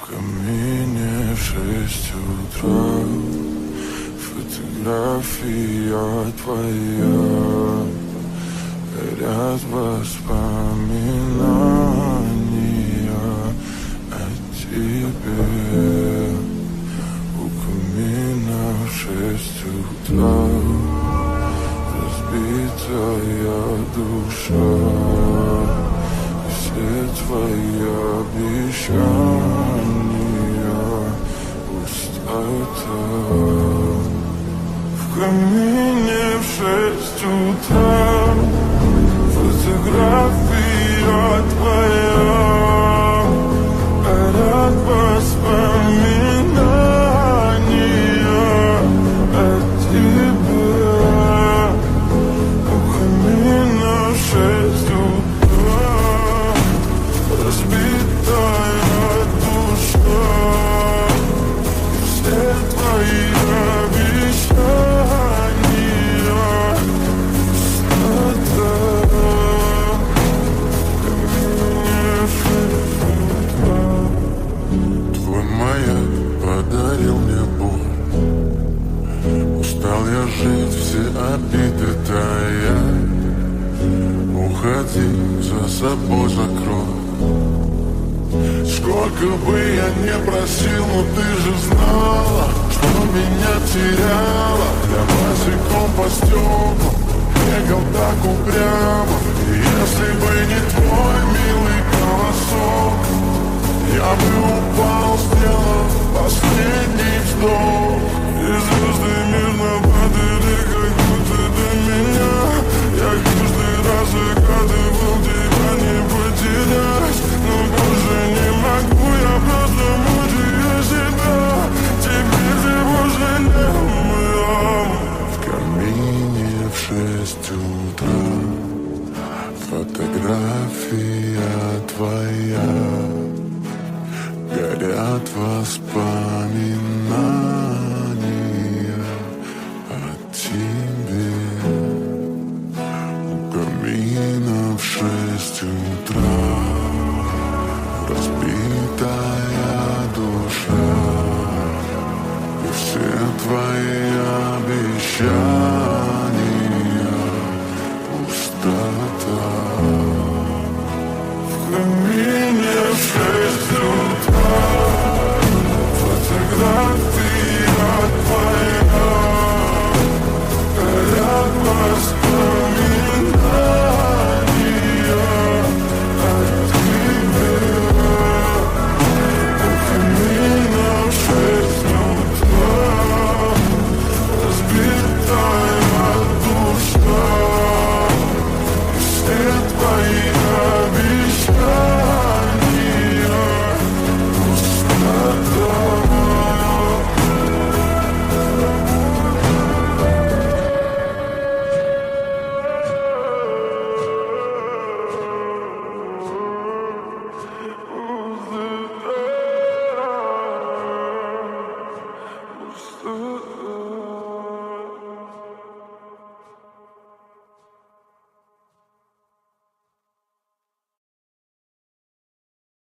камине в 6 утра. Фотография твоя, горят воспоминания о тебе. У камина в 6 утра разбитая душа, и все твои обещания пустота. В камине в 6 утра фотография твоя, горят воспоминания о тебе. У камина в 6 утра разбитая душа, все твои жить, все обиды тая. Уходи, за собой закрой. Сколько бы я не просил, но ты же знала, что меня теряла. Я босиком по стеклам бегал так упрямо. И если бы не твой милый голосок, я бы упал, сделав последний вздох. И звезды мирно падали, как будто до меня. Я каждый раз загадывал тебя не потерять, но больше не могу, я просто мучаю себя. Теперь ты больше не моя. В камине в 6 утра фотография твоя, горят воспоминания о тебе. У камина в 6 утра разбитая душа, и все твои обещания пустота. В камине в 6 утра фотография твоя, горят воспоминания о тебе. У камина в 6 утра разбитая душа, и все твои